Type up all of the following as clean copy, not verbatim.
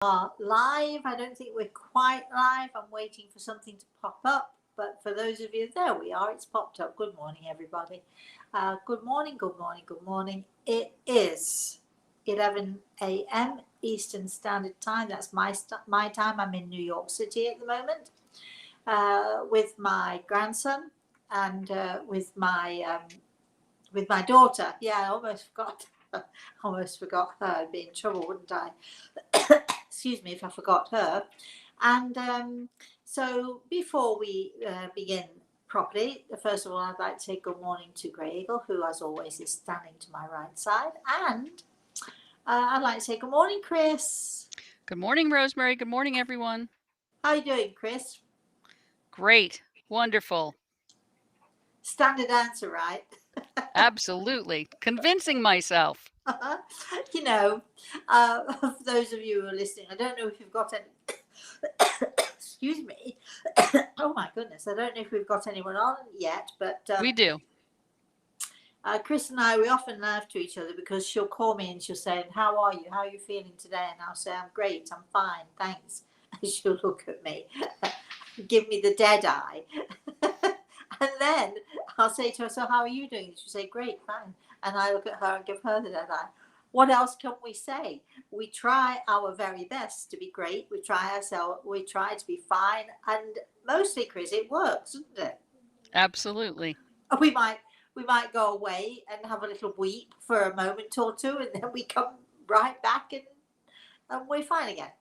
are live. I don't think we're quite live. I'm waiting for something to pop up. But for those of you, there we are. It's popped up. Good morning, everybody. Good morning, good morning, good morning. It is 11 a.m. Eastern Standard Time. That's my time. I'm in New York City at the moment with my grandson and with my daughter. Yeah, I almost forgot. Almost forgot her. I'd be in trouble, wouldn't I? Excuse me if I forgot her. And so before we begin properly, first of all, I'd like to say good morning to Grey Eagle, who, as always, is standing to my right side. And I'd like to say good morning, Chris. Good morning, Rosemary. Good morning, everyone. How are you doing, Chris? Great. Wonderful. Standard answer, right? Absolutely. Convincing myself. You know, for those of you who are listening, I don't know if you've got any. Excuse me. Oh my goodness, I don't know if we've got anyone on yet, but We do. Chris and I, we often laugh to each other because she'll call me and she'll say, "How are you? How are you feeling today?" And I'll say, "I'm great. I'm fine. Thanks." And she'll look at me, give me the dead eye. And then I'll say to her, "So how are you doing?" She'll say, "Great, fine." And I look at her and give her the dead eye. What else can we say? We try our very best to be great. We try to be fine. And mostly, Chris, it works, doesn't it? Absolutely. We might we might go away and have a little weep for a moment or two, and then we come right back and we're fine again.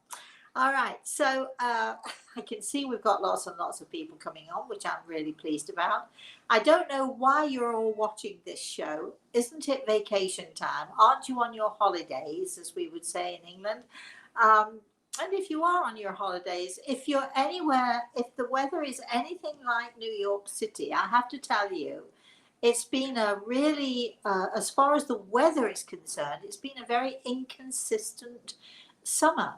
All right, so I can see we've got lots and lots of people coming on, which I'm really pleased about. I don't know why you're all watching this show. Isn't it vacation time? Aren't you on your holidays, as we would say in England? Um, and if you are on your holidays, if you're anywhere, if the weather is anything like New York City, I have to tell you, it's been a really, as far as the weather is concerned, it's been a very inconsistent summer.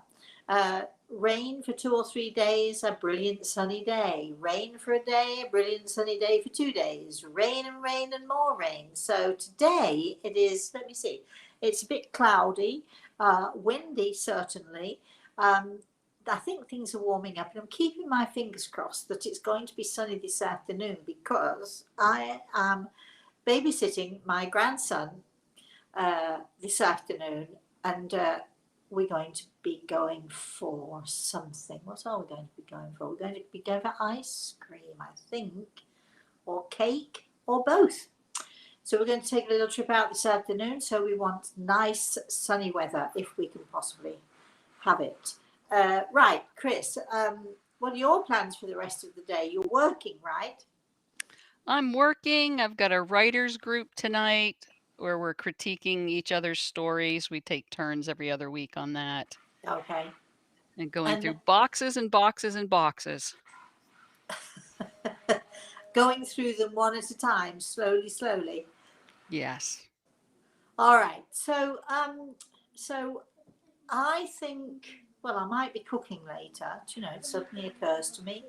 Rain for 2 or 3 days, a brilliant sunny day. Rain for a day, a brilliant sunny day for 2 days. Rain and rain and more rain. So today it is, let me see, it's a bit cloudy, windy certainly. I think things are warming up, and I'm keeping my fingers crossed that it's going to be sunny this afternoon because I am babysitting my grandson this afternoon, and we're going to be going for something. What are we going to be going for? We're going to be going for ice cream, I think, or cake, or both. So we're going to take a little trip out this afternoon. So we want nice sunny weather if we can possibly have it. Right, Chris, what are your plans for the rest of the day? You're working, right? I'm working. I've got a writers group tonight where we're critiquing each other's stories. We take turns every other week on that Okay. and going And through boxes and boxes and boxes. going through them one at a time, slowly, slowly. Yes. All right. So I think, well, I might be cooking later. Do you know, it suddenly occurs to me.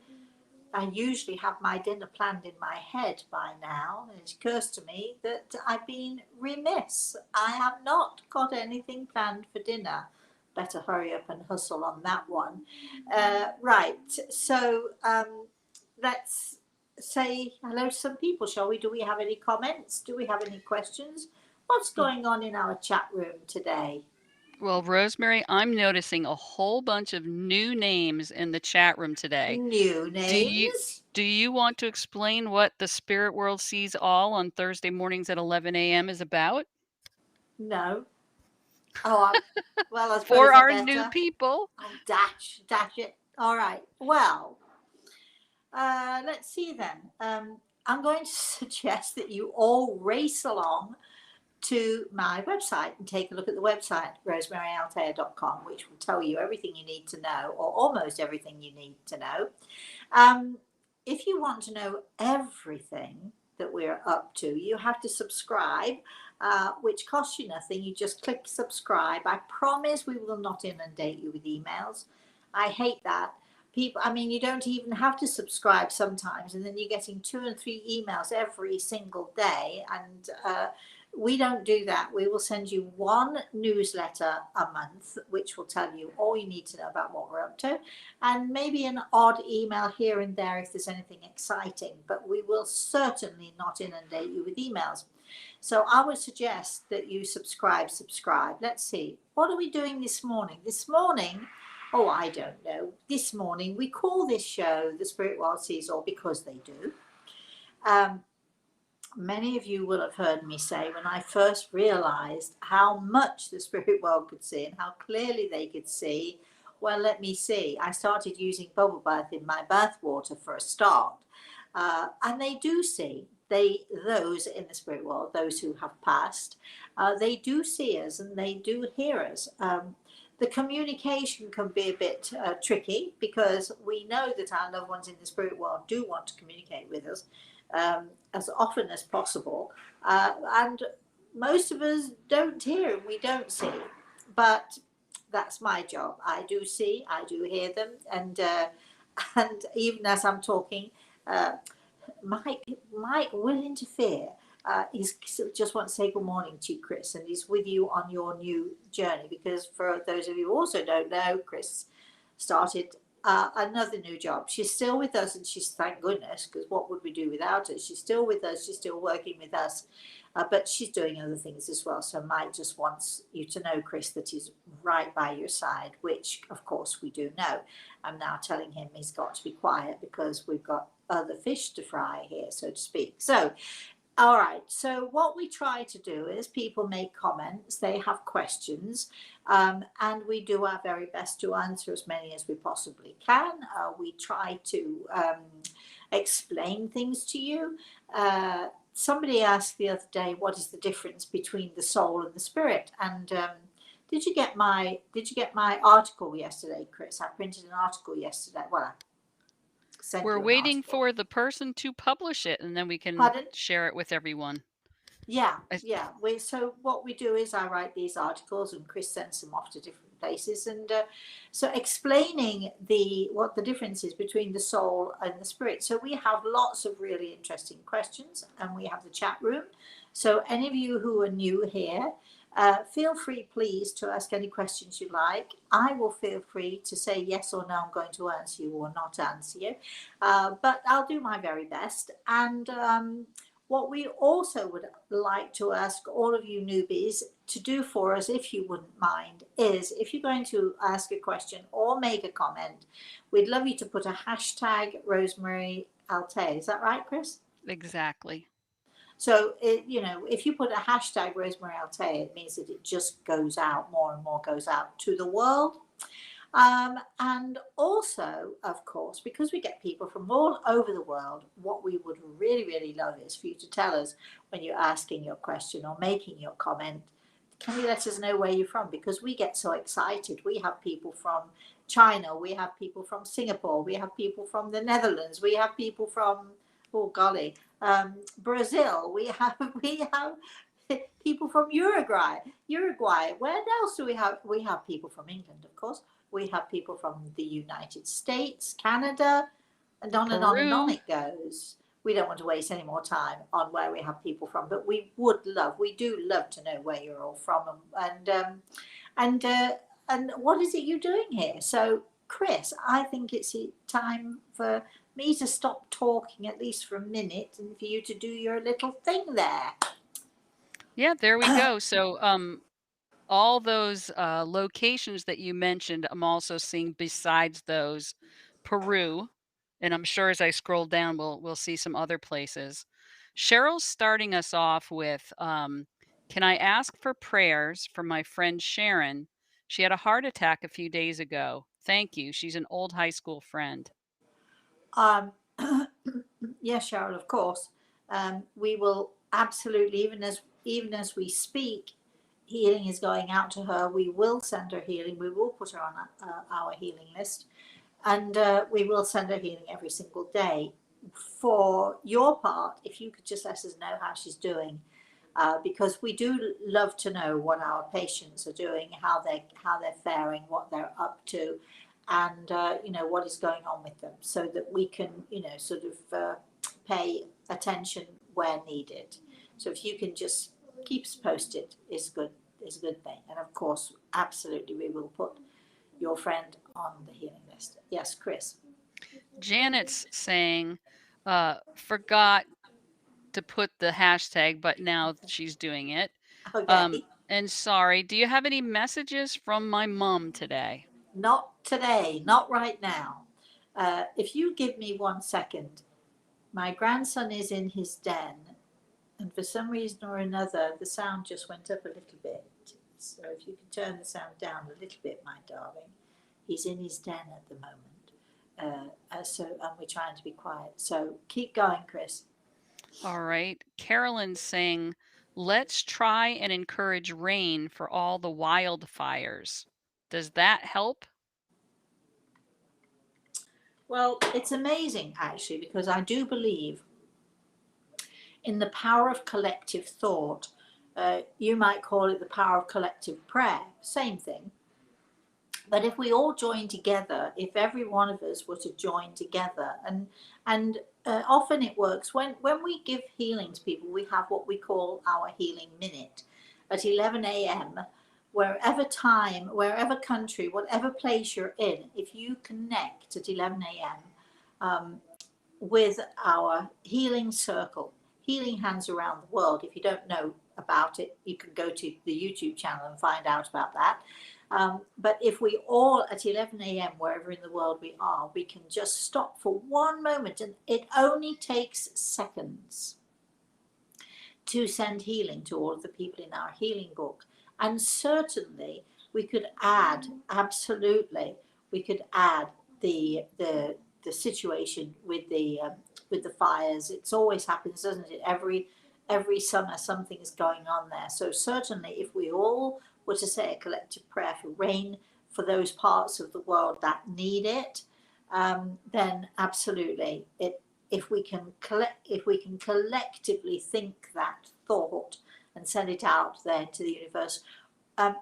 I usually have my dinner planned in my head by now, and it occurs to me that I've been remiss. I have not got anything planned for dinner. Better hurry up and hustle on that one. Right, so let's say hello to some people, shall we? Do we have any comments? Do we have any questions? What's going on in our chat room today? Well, Rosemary, I'm noticing a whole bunch of new names in the chat room today. New Do you names? do you want to explain what the Spirit World Sees All on Thursday mornings at 11 a.m. is about? No. Oh, well, I suppose For I our new better. people. Oh, dash it. All right. Well, let's see then. I'm going to suggest that you all race along to my website and take a look at the website, rosemaryaltea.com, which will tell you everything you need to know, or almost everything you need to know. Um, if you want to know everything that we're up to, you have to subscribe, which costs you nothing. You just click subscribe. I promise we will not inundate you with emails. I hate that. People, I mean, you don't even have to subscribe sometimes, and then you're getting 2 and 3 emails every single day, and We don't do that. We will send you one newsletter a month, which will tell you all you need to know about what we're up to, and maybe an odd email here and there if there's anything exciting, but we will certainly not inundate you with emails. So I would suggest that you subscribe. Let's see. What are we doing this morning? This morning, oh, I don't know. This morning, we call this show The Spirit World Sees All because they do. Many of you will have heard me say when I first realized how much the spirit world could see and how clearly they could see, well, let me see. I started using bubble bath in my bath water for a start. And they do see, those in the spirit world, those who have passed, they do see us and they do hear us. The communication can be a bit tricky because we know that our loved ones in the spirit world do want to communicate with us as often as possible. And most of us don't hear and we don't see. But that's my job. I do see, I do hear them. And even as I'm talking, Mike will interfere. He's just want to say good morning to you, Chris, and he's with you on your new journey, because for those of you who also don't know, Chris started another new job. She's still with us, and she's, thank goodness, because what would we do without her? She's still with us, she's still working with us, but she's doing other things as well. So Mike just wants you to know, Chris, that he's right by your side, which of course we do know. I'm now telling him he's got to be quiet because we've got other fish to fry here, so to speak. So all right, so what we try to do is people make comments, they have questions, and we do our very best to answer as many as we possibly can. We try to explain things to you. Somebody asked the other day, what is the difference between the soul and the spirit? And did you get my article yesterday, Chris? I printed an article yesterday. Well, we're waiting for the person to publish it, and then we can share it with everyone. Yeah. So what we do is I write these articles and Chris sends them off to different places, and so explaining what the difference is between the soul and the spirit. So we have lots of really interesting questions, and we have the chat room. So any of you who are new here, feel free, please, to ask any questions you like. I will feel free to say yes or no, I'm going to answer you, or not answer you. But I'll do my very best. And what we also would like to ask all of you newbies to do for us, if you wouldn't mind, is if you're going to ask a question or make a comment, we'd love you to put a hashtag Rosemary Altea. Is that right, Chris? Exactly. So, if you put a hashtag Rosemary Altea, it means that it just goes out, more and more goes out to the world. And also, of course, because we get people from all over the world, what we would really, really love is for you to tell us when you're asking your question or making your comment, can you let us know where you're from? Because we get so excited. We have people from China, we have people from Singapore, we have people from the Netherlands, we have people from, oh golly, Brazil, we have people from Uruguay. Where else do we have? We have people from England, of course. We have people from the United States, Canada, and on and on and on it goes. We don't want to waste any more time on where we have people from, but we do love to know where you're all from, and what is it you're doing here? So, Chris, I think it's time for me to stop talking, at least for a minute, and for you to do your little thing there. Yeah, there we go. So, all those locations that you mentioned, I'm also seeing besides those, Peru, and I'm sure as I scroll down, we'll see some other places. Cheryl's starting us off with, can I ask for prayers for my friend Sharon? She had a heart attack a few days ago. Thank you. She's an old high school friend. Yes, Cheryl, of course. We will absolutely, even as we speak, healing is going out to her. We will send her healing. We will put her on our healing list, and we will send her healing every single day. For your part, if you could just let us know how she's doing, because we do love to know what our patients are doing, how they're faring, what they're up to, and what is going on with them, so that we can sort of pay attention where needed. So if you can just keep us posted is a good thing. And of course, absolutely, we will put your friend on the healing list. Yes, Chris. Janet's saying, forgot to put the hashtag, but now she's doing it. Okay. And sorry, do you have any messages from my mom today? Not today, not right now. If you give me 1 second, my grandson is in his den, and for some reason or another, the sound just went up a little bit. So if you can turn the sound down a little bit, my darling. He's in his den at the moment. And we're trying to be quiet. So keep going, Chris. All right. Carolyn's saying, let's try and encourage rain for all the wildfires. Does that help? Well, it's amazing actually, because I do believe in the power of collective thought. You might call it the power of collective prayer, same thing. But if we all join together, if every one of us were to join together, and often it works when we give healing to people, we have what we call our healing minute at 11 a.m. Wherever time, wherever country, whatever place you're in, if you connect at 11 a.m. With our healing circle, healing hands around the world. If you don't know about it, you can go to the YouTube channel and find out about that. But if we all at 11 a.m., wherever in the world we are, we can just stop for one moment, and it only takes seconds to send healing to all of the people in our healing book. And certainly we could add, absolutely, we could add the situation with the fires. It's always happens, doesn't it? Every summer something's going on there. So certainly if we all were to say a collective prayer for rain for those parts of the world that need it, then absolutely it if we can collectively think that thought and send it out there to the universe.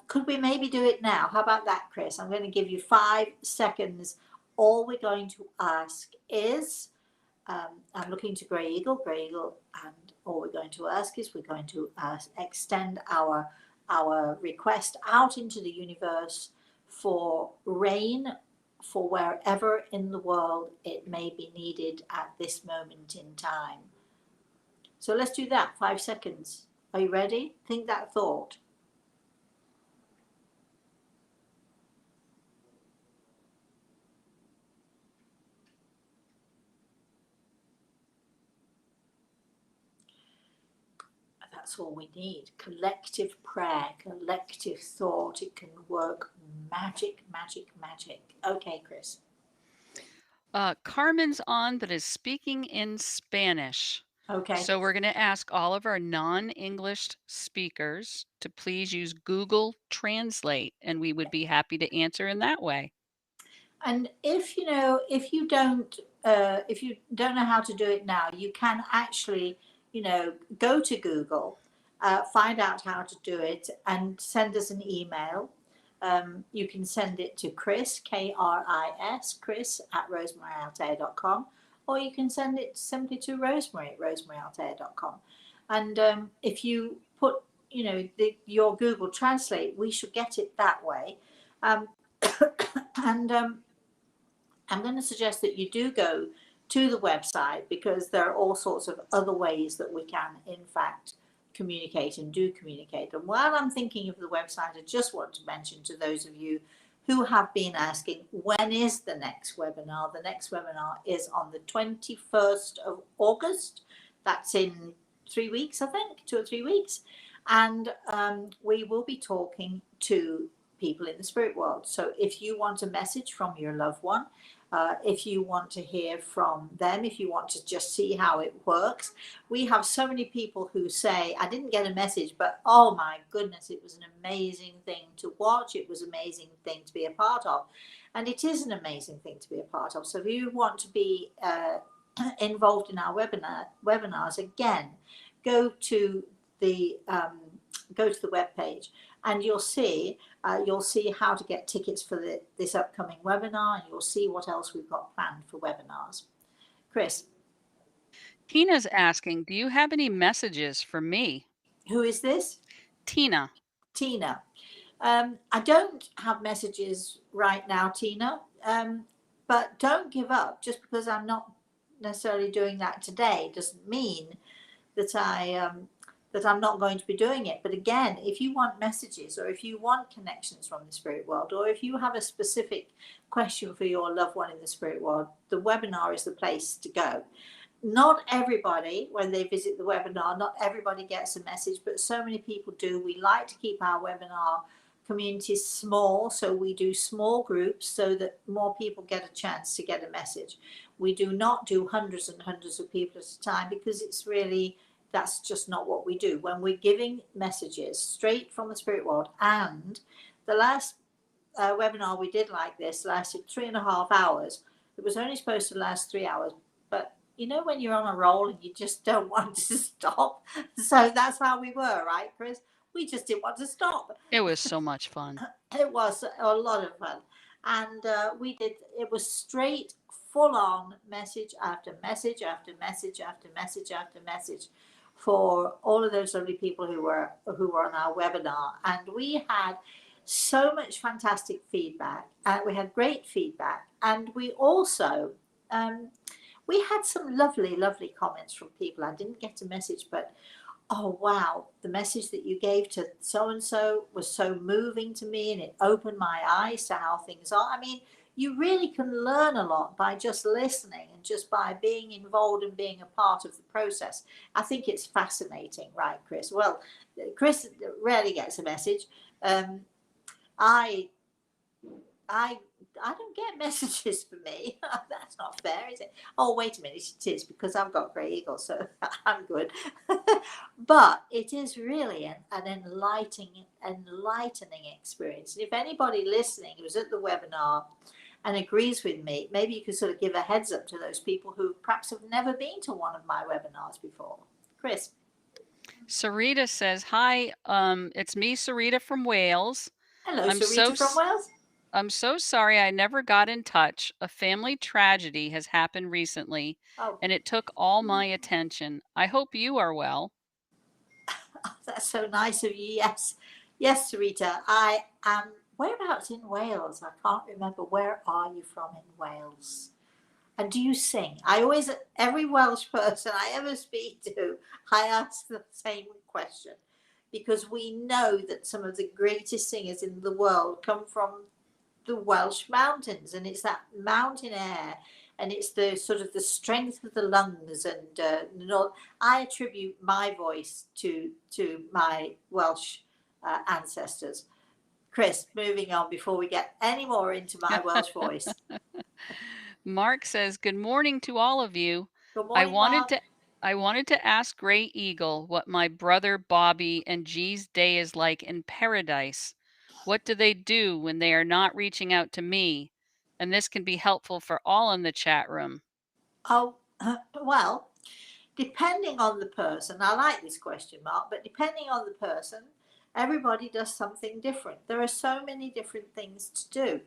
Could we maybe do it now? How about that, Chris? I'm going to give you 5 seconds. All we're going to ask is, I'm looking to Grey Eagle, and all we're going to ask is we're going to extend our request out into the universe for rain for wherever in the world it may be needed at this moment in time. So let's do that. 5 seconds. Are you ready? Think that thought. That's all we need. Collective prayer, collective thought. It can work magic, magic, magic. Okay, Chris. Carmen's on, but is speaking in Spanish. Okay. So we're going to ask all of our non-English speakers to please use Google Translate, and we would be happy to answer in that way. And if you don't know how to do it now, you can actually, go to Google, find out how to do it, and send us an email. You can send it to Chris, Kris, Chris at rosemaryaltea.com, or you can send it simply to Rosemary at rosemaryaltea.com. And if you put, your Google Translate, we should get it that way. And I'm going to suggest that you do go to the website, because there are all sorts of other ways that we can, in fact, communicate and do communicate. And while I'm thinking of the website, I just want to mention to those of you who have been asking, when is the next webinar? The next webinar is on the 21st of August. That's in 3 weeks, I think, 2 or 3 weeks. And we will be talking to people in the spirit world. So if you want a message from your loved one, if you want to hear from them, if you want to just see how it works. We have so many people who say, I didn't get a message, but oh my goodness, it was an amazing thing to watch. It was an amazing thing to be a part of. And it is an amazing thing to be a part of. So if you want to be involved in our webinars, again, go to the webpage, and you'll see how to get tickets for this upcoming webinar, and you'll see what else we've got planned for webinars. Chris. Tina's asking, do you have any messages for me? Who is this? Tina. Tina. I don't have messages right now, Tina, but don't give up. Just because I'm not necessarily doing that today doesn't mean that I'm not going to be doing it. But again, if you want messages, or if you want connections from the spirit world, or if you have a specific question for your loved one in the spirit world, the webinar is the place to go. Not everybody, when they visit the webinar, not everybody gets a message, but so many people do. We like to keep our webinar communities small, so we do small groups so that more people get a chance to get a message. We do not do hundreds and hundreds of people at a time, because it's really, that's just not what we do. When we're giving messages straight from the spirit world, and the last webinar we did like this lasted 3.5 hours. It was only supposed to last 3 hours, but you know when you're on a roll and you just don't want to stop. So that's how we were, right, Chris? We just didn't want to stop. It was so much fun. It was a lot of fun. And we did, it was straight, full on message after message after message after message after message for all of those lovely people who were on our webinar. And we had so much fantastic feedback. We had great feedback. And we also, we had some lovely, lovely comments from people. I didn't get a message, but oh wow, the message that you gave to so and so was so moving to me, and it opened my eyes to how things are. I mean, you really can learn a lot by just listening and just by being involved and being a part of the process. I think it's fascinating, right, Chris? Well, Chris rarely gets a message. I don't get messages for me. That's not fair, is it? Oh, wait a minute, it is, because I've got grey eagles, so I'm good. But it is really an enlightening experience. And if anybody listening who's at the webinar and agrees with me, maybe you could sort of give a heads up to those people who perhaps have never been to one of my webinars before. Chris. Sarita says, hi, it's me, Sarita from Wales. Hello, I'm Sarita from Wales. I'm so sorry I never got in touch. A family tragedy has happened recently, Oh, and it took all my attention. I hope you are well. that's so nice of you. Yes, yes, Sarita. I am. Whereabouts in Wales? I can't remember. Where are you from in Wales? And do you sing? I always, every Welsh person I ever speak to, I ask the same question, because we know that some of the greatest singers in the world come from the Welsh mountains, and it's that mountain air, and it's the sort of the strength of the lungs, and I attribute my voice to my Welsh ancestors. Chris, moving on before we get any more into my Welsh voice. Mark says, good morning to all of you. Good I morning, wanted Mark. to I wanted to ask Gray Eagle what my brother Bobby and G's day is like in paradise. What do they do when they are not reaching out to me? And this can be helpful for all in the chat room. Oh, well, depending on the person, I like this question, Mark, but depending on the person, everybody does something different. There are so many different things to do.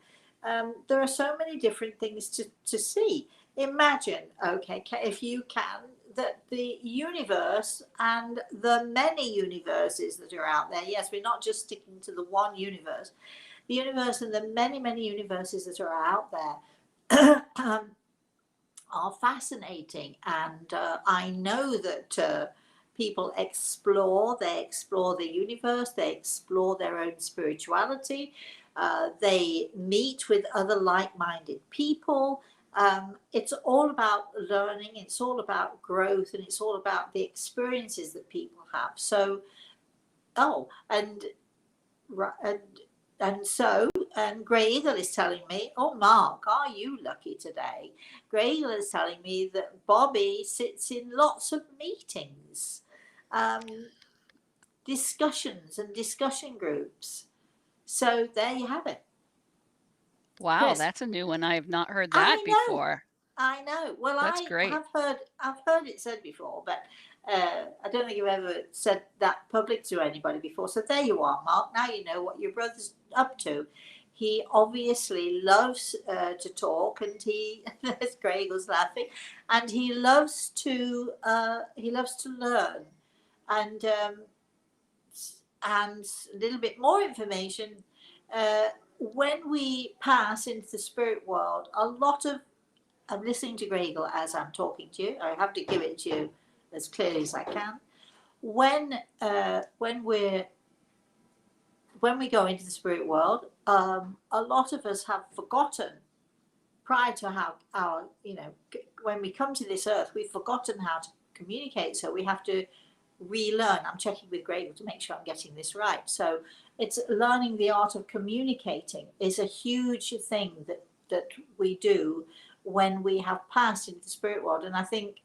There are so many different things to see. Imagine, okay, if you can, that the universe and the many universes that are out there, yes, we're not just sticking to the one universe, the universe and the many, many universes that are out there are fascinating. And I know that people explore, they explore the universe, they explore their own spirituality, they meet with other like-minded people. It's all about learning, it's all about growth, and it's all about the experiences that people have. So, oh, and so, and Grey Eagle is telling me, oh, Mark, are you lucky today? Grey Eagle is telling me that Bobby sits in lots of meetings, discussions and discussion groups. So there you have it. Wow, Chris. that's a new one. I have not heard that I know. before. I know. Well, That's great. I've heard it said before, but I don't think you've ever said that public to anybody before. So there you are, Mark. Now you know what your brother's up to. He obviously loves to talk, and he, as Greg was laughing, and he loves to learn, and and a little bit more information. When we pass into the spirit world, a lot of, I'm listening to Gregor as I'm talking to you. I have to give it to you as clearly as I can. When we go into the spirit world, a lot of us have forgotten prior to how our, when we come to this earth, we've forgotten how to communicate. So we have to relearn. I'm checking with Gregor to make sure I'm getting this right. So it's learning the art of communicating is a huge thing that we do when we have passed into the spirit world. And I think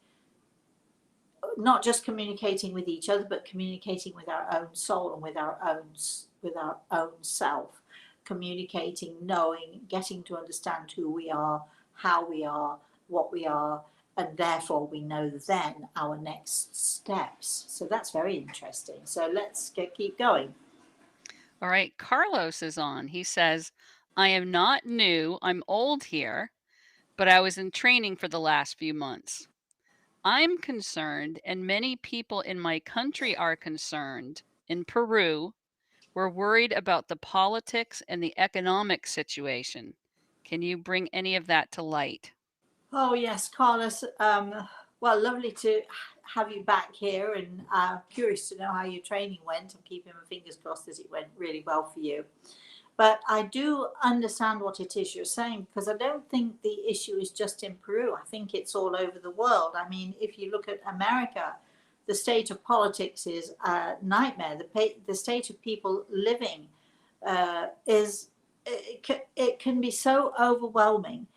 not just communicating with each other, but communicating with our own soul and with our own self, communicating, knowing, getting to understand who we are, how we are, what we are, and therefore we know then our next steps. So that's very interesting. So let's keep going. All right, Carlos is on. He says, I am not new, I'm old here, but I was in training for the last few months. I'm concerned, and many people in my country are concerned. In Peru, we're worried about the politics and the economic situation. Can you bring any of that to light? Oh yes, Carlos. Well, lovely to have you back here, and curious to know how your training went. I'm keeping my fingers crossed that it went really well for you. But I do understand what it is you're saying, because I don't think the issue is just in Peru. I think it's all over the world. I mean, if you look at America, the state of politics is a nightmare. The state of people living is, it can be so overwhelming.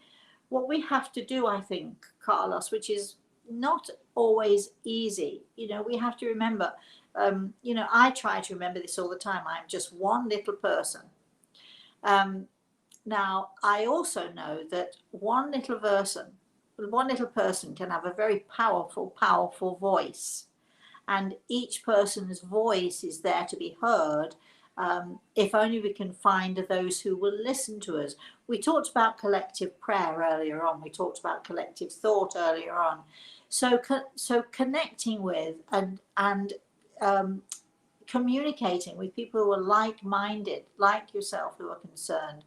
What we have to do, I think, Carlos, which is not always easy, we have to remember, I try to remember this all the time. I'm just one little person. Now, I also know that one little person can have a very powerful voice, and each person's voice is there to be heard. If only we can find those who will listen to us. We talked about collective prayer earlier on. We talked about collective thought earlier on. So connecting with and communicating with people who are like-minded, like yourself, who are concerned.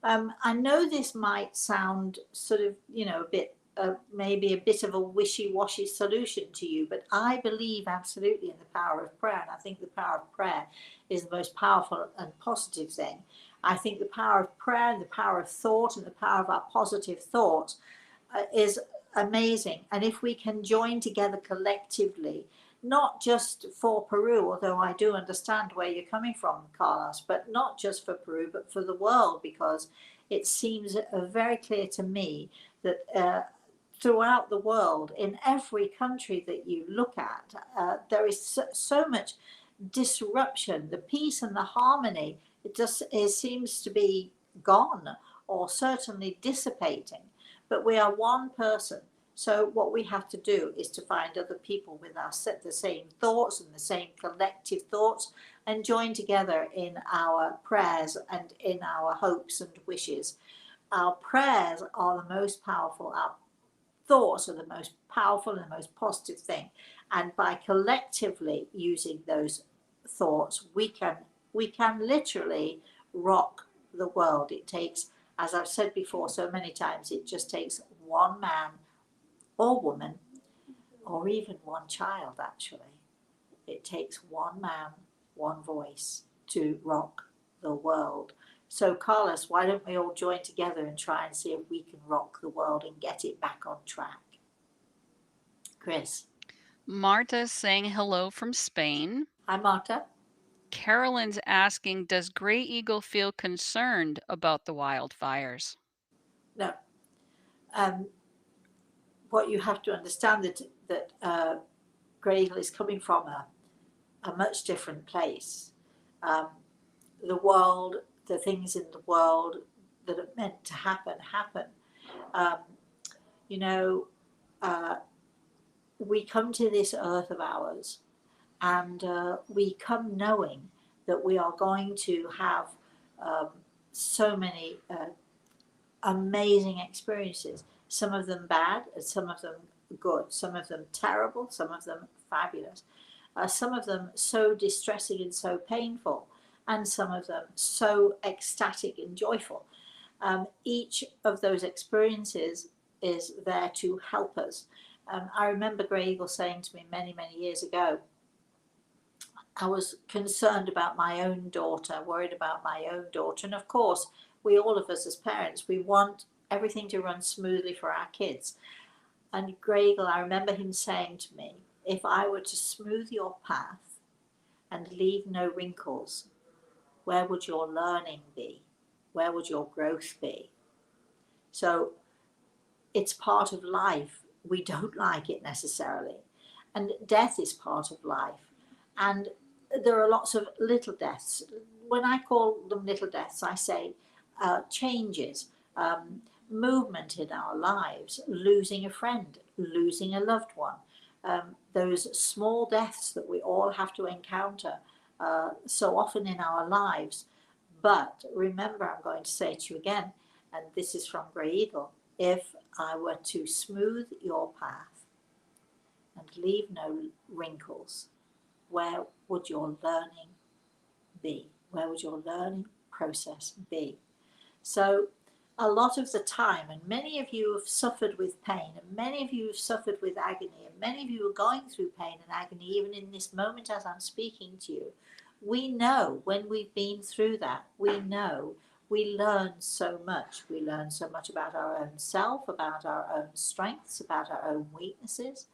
I know this might sound sort of, a bit, maybe a bit of a wishy-washy solution to you, but I believe absolutely in the power of prayer, and I think the power of prayer is the most powerful and positive thing. I think the power of prayer and the power of thought and the power of our positive thought is amazing. And if we can join together collectively, not just for Peru, although I do understand where you're coming from, Carlos, but not just for Peru, but for the world, because it seems very clear to me that throughout the world, in every country that you look at, there is so much disruption. The peace and the harmony, it seems to be gone, or certainly dissipating. But we are one person. So what we have to do is to find other people with the same thoughts and the same collective thoughts, and join together in our prayers and in our hopes and wishes. Our prayers are the most powerful. Our thoughts are the most powerful and the most positive thing. And by collectively using those thoughts, we can literally rock the world. It takes, as I've said before so many times, it just takes one man or woman, or even one child, actually. It takes one man, one voice to rock the world. So, Carlos, why don't we all join together and try and see if we can rock the world and get it back on track? Chris. Marta's saying hello from Spain. Hi, Marta. Carolyn's asking, does Gray Eagle feel concerned about the wildfires? No. What you have to understand that Grey Eagle is coming from a much different place. The world, the things in the world that are meant to happen, happen. Um, you know, we come to this earth of ours, and we come knowing that we are going to have um, so many amazing experiences, some of them bad and some of them good, some of them terrible, some of them fabulous. some of them so distressing and so painful, and some of them so ecstatic and joyful. Each of those experiences is there to help us. I remember Grey Eagle saying to me many, many years ago, I was concerned about my own daughter, worried about my own daughter. And of course, all of us as parents, we want everything to run smoothly for our kids. And Grey Eagle, I remember him saying to me, if I were to smooth your path and leave no wrinkles, where would your learning be? Where would your growth be? So it's part of life. We don't like it necessarily. And death is part of life. And there are lots of little deaths. When I call them little deaths, I say changes, movement in our lives, losing a friend, losing a loved one, those small deaths that we all have to encounter so often in our lives. But remember, I'm going to say to you again, and this is from Grey Eagle, if I were to smooth your path and leave no wrinkles, where would your learning be? Where would your learning process be? So a lot of the time, and many of you have suffered with pain, and many of you have suffered with agony, and many of you are going through pain and agony, even in this moment as I'm speaking to you. We know when we've been through that, we know we learn so much. We learn so much about our own self, about our own strengths, about our own weaknesses.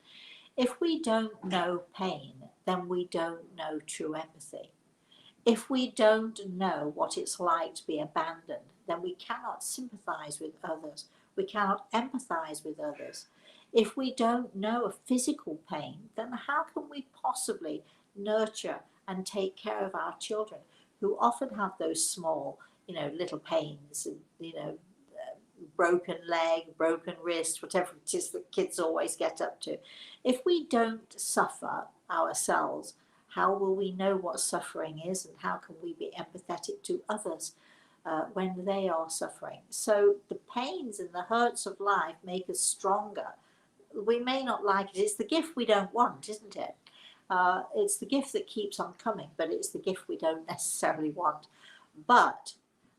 If we don't know pain, then we don't know true empathy. If we don't know what it's like to be abandoned, then we cannot sympathize with others. We cannot empathize with others. If we don't know of physical pain, then how can we possibly nurture and take care of our children who often have those small, little pains, and, broken leg, broken wrist, whatever it is that kids always get up to. If we don't suffer ourselves, how will we know what suffering is, and how can we be empathetic to others when they are suffering? So the pains and the hurts of life make us stronger. We may not like it. It's the gift we don't want, isn't it? It's the gift that keeps on coming, but it's the gift we don't necessarily want. But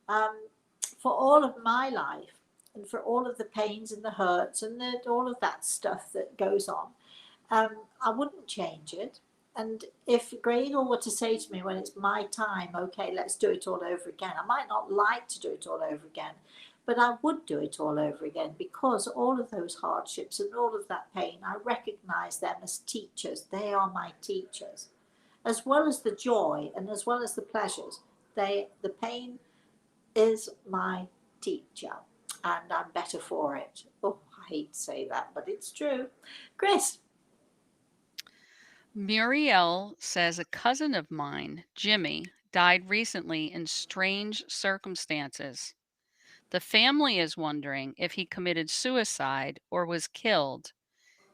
for all of my life, and for all of the pains and the hurts and all of that stuff that goes on, I wouldn't change it. And if Grey Eagle were to say to me when it's my time, okay, let's do it all over again, I might not like to do it all over again, but I would do it all over again, because all of those hardships and all of that pain, I recognize them as teachers. They are my teachers, as well as the joy and as well as the pleasures. The pain is my teacher, and I'm better for it. Oh, I hate to say that, but it's true. Chris. Muriel says a cousin of mine, Jimmy, died recently in strange circumstances. The family is wondering if he committed suicide or was killed.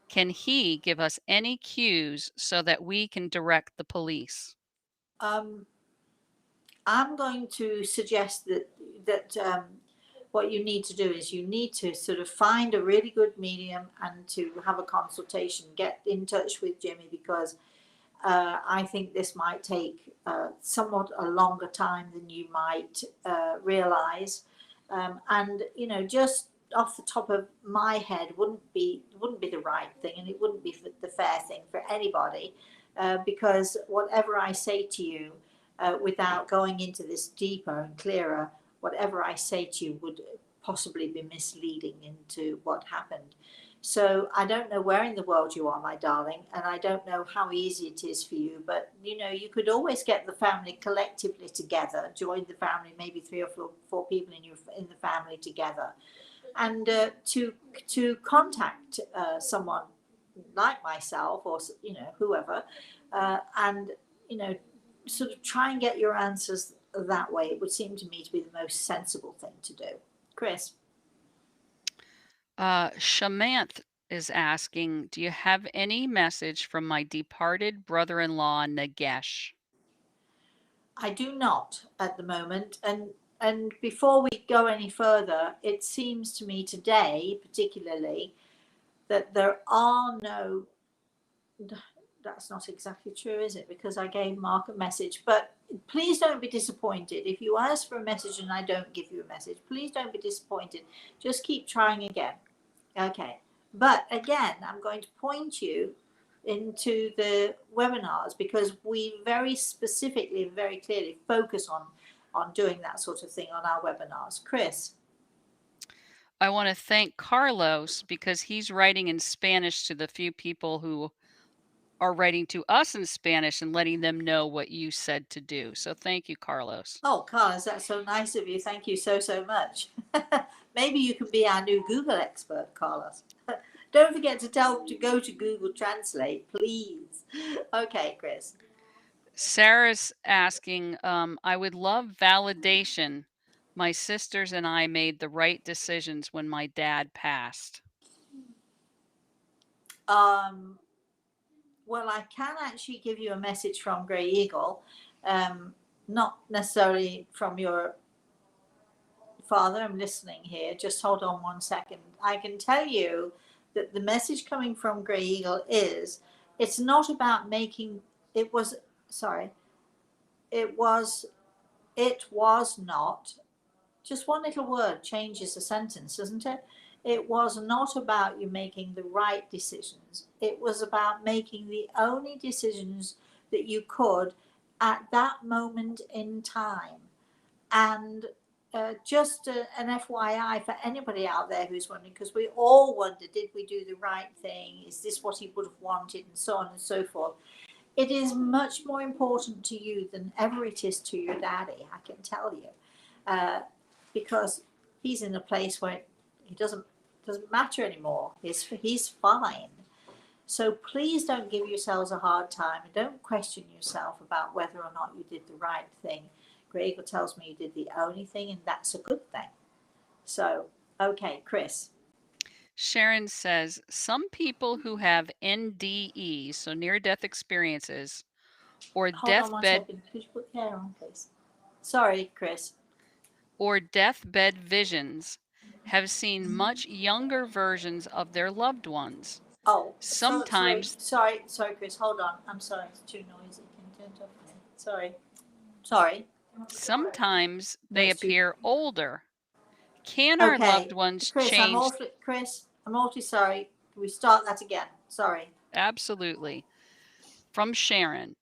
Can he give us any cues so that we can direct the police? I'm going to suggest that what you need to do is you need to sort of find a really good medium and to have a consultation. Get in touch with Jimmy, because I think this might take somewhat a longer time than you might realize. And just off the top of my head, wouldn't be the right thing, and it wouldn't be the fair thing for anybody, because whatever I say to you, without going into this deeper and clearer, whatever I say to you would possibly be misleading into what happened. So I don't know where in the world you are, my darling, and I don't know how easy it is for you, but you could always get the family collectively together, join the family, maybe 3 or 4 people in the family together, and to contact someone like myself, or whoever, and sort of try and get your answers that way. It would seem to me to be the most sensible thing to do. Chris. Shamanth is asking, do you have any message from my departed brother-in-law, Nagesh? I do not at the moment, and before we go any further, it seems to me today particularly that there are that's not exactly true, is it? Because I gave Mark a message. But please don't be disappointed. If you ask for a message and I don't give you a message, please don't be disappointed. Just keep trying again. Okay. But again, I'm going to point you into the webinars because we very specifically, very clearly focus on doing that sort of thing on our webinars. Chris. I want to thank Carlos because he's writing in Spanish to the few people who are writing to us in Spanish and letting them know what you said to do. So thank you, Carlos. Oh, Carlos, that's so nice of you. Thank you so, so much. Maybe you can be our new Google expert, Carlos. Don't forget to tell them to go to Google Translate, please. Okay, Chris. Sarah's asking, I would love validation. My sisters and I made the right decisions when my dad passed. Well, I can actually give you a message from Grey Eagle, not necessarily from your father. I'm listening here. Just hold on 1 second. I can tell you that the message coming from Grey Eagle is it's not about making it was sorry it was not just one little word changes a sentence, doesn't it? It was not about you making the right decisions. It was about making the only decisions that you could at that moment in time. And just an FYI for anybody out there who's wondering, because we all wonder, did we do the right thing? Is this what he would have wanted? And so on and so forth. It is much more important to you than ever it is to your daddy, I can tell you. Because he's in a place where he doesn't matter anymore. He's fine. So please don't give yourselves a hard time and don't question yourself about whether or not you did the right thing. Gregor tells me you did the only thing, and that's a good thing. So, okay, Chris. Sharon says, some people who have NDEs, so near-death experiences, or Hold on 1 deathbed second. Could you put the hair on, please? Sorry, Chris. or deathbed visions have seen much younger versions of their loved ones. Oh, Sometimes, sorry, Chris. Hold on. I'm sorry. It's too noisy. Can you turn it off? Sorry. sometimes No, they it's too. appear older. Can our loved Okay, ones Chris. change? I'm awfully sorry. Can we start that again? Sorry. Absolutely. From Sharon.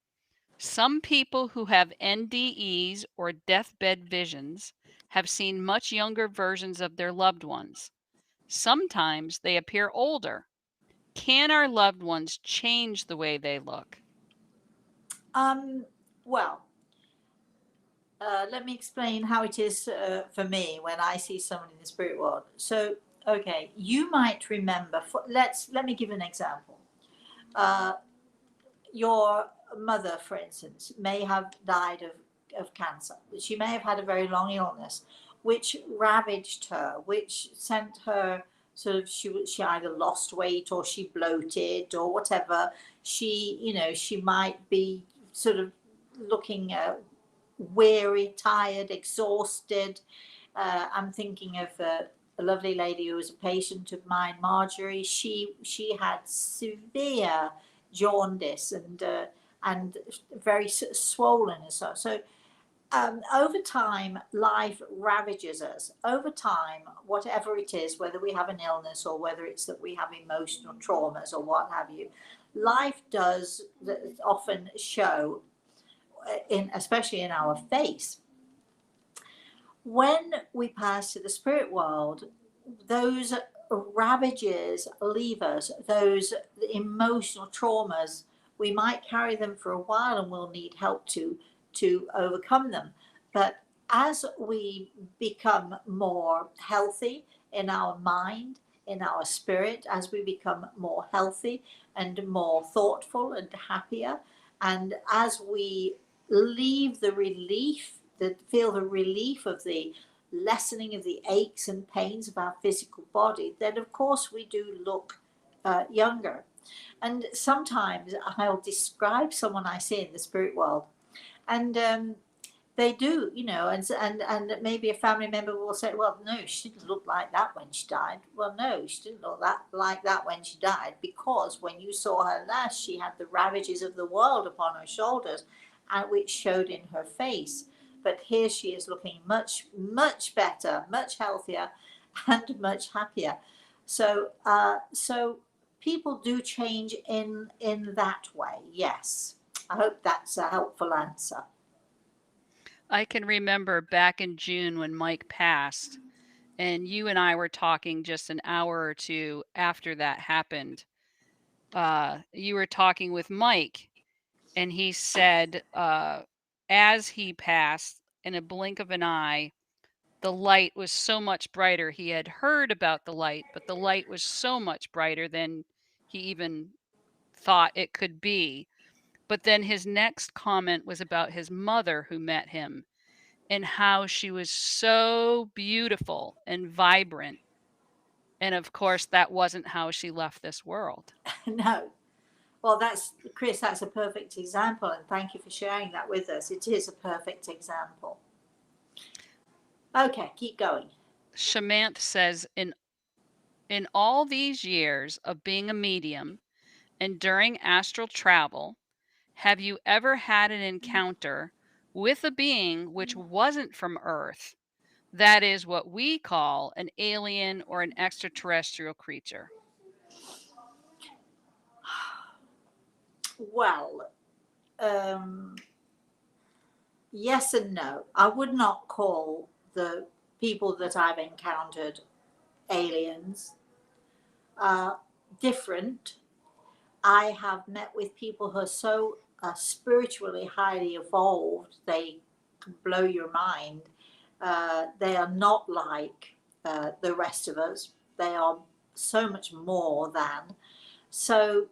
Some people who have NDEs or deathbed visions have seen much younger versions of their loved ones. Sometimes they appear older. Can our loved ones change the way they look? Well, let me explain how it is for me when I see someone in the spirit world. So, okay, you might remember. Let me give an example. Your mother, for instance, may have died of cancer. She may have had a very long illness, which ravaged her, which sent her sort of she either lost weight or she bloated or whatever. She might be sort of looking weary, tired, exhausted. I'm thinking of a lovely lady who was a patient of mine, Marjorie. She had severe jaundice and very swollen and so. So over time, life ravages us. Over time, whatever it is, whether we have an illness or whether it's that we have emotional traumas or what have you, life does often show especially in our face. When we pass to the spirit world, those ravages leave us, those emotional traumas, we might carry them for a while and we'll need help to overcome them. But as we become more healthy in our mind, in our spirit, as we become more healthy and more thoughtful and happier, and as we leave the relief, feel the relief of the lessening of the aches and pains of our physical body, then of course we do look younger. And sometimes I'll describe someone I see in the spirit world, and They do, you know, and maybe a family member will say, well, no, she didn't look like that when she died. Well, no, she didn't look like that when she died, because when you saw her last, she had the ravages of the world upon her shoulders, and which showed in her face. But here she is looking much, much better, much healthier, and much happier. So, so people do change in that way. Yes, I hope that's a helpful answer. I can remember back in June when Mike passed, and you and I were talking just an hour or two after that happened. You were talking with Mike, and he said, as he passed, in a blink of an eye, the light was so much brighter. He had heard about the light, but the light was so much brighter than he even thought it could be. But then his next comment was about his mother who met him and how she was so beautiful and vibrant. And of course, that wasn't how she left this world. No. Well, that's Chris, that's a perfect example, and thank you for sharing that with us. It is a perfect example. Okay, keep going. Shamanth says, in all these years of being a medium and during astral travel, have you ever had an encounter with a being which wasn't from Earth? That is what we call an alien or an extraterrestrial creature. Well, um, yes and no. I would not call the people that I've encountered aliens. Uh, Different. I have met with people who are so spiritually highly evolved, they can blow your mind. They are not like the rest of us. They are so much more than. So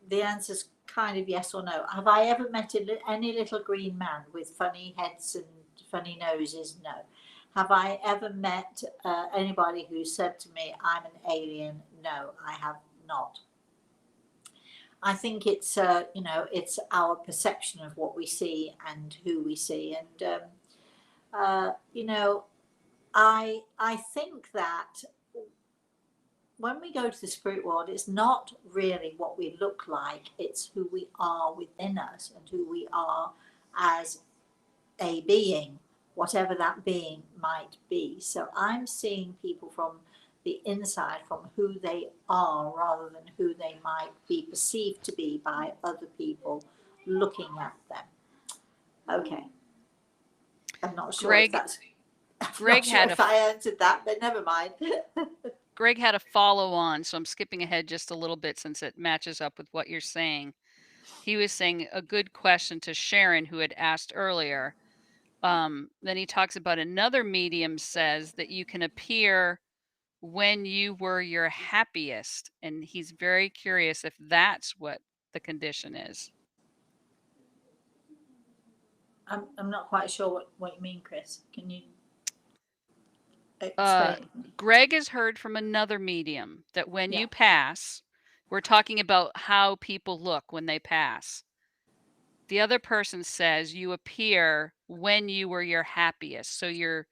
the answer is kind of yes or no. Have I ever met any little green man with funny heads and funny noses? No. Have I ever met anybody who said to me, I'm an alien? No, I have not. I think it's you know, it's our perception of what we see and who we see, and you know, I think that when we go to the spirit world, it's not really what we look like; it's who we are within us and who we are as a being, whatever that being might be. So I'm seeing people from the inside, from who they are, rather than who they might be perceived to be by other people looking at them. Okay, I'm not sure if Greg that's. I'm not Greg sure had a if I answered that, but never mind. Greg had a follow on, so I'm skipping ahead just a little bit since it matches up with what you're saying. He was saying a good question to Sharon, who had asked earlier. Then he talks about another medium says that you can appear when you were your happiest. And he's very curious if that's what the condition is. I'm not quite sure what you mean, Chris. Can you Uh, explain? Greg has heard from another medium that when Yeah, you pass, we're talking about how people look when they pass. The other person says you appear when you were your happiest. So your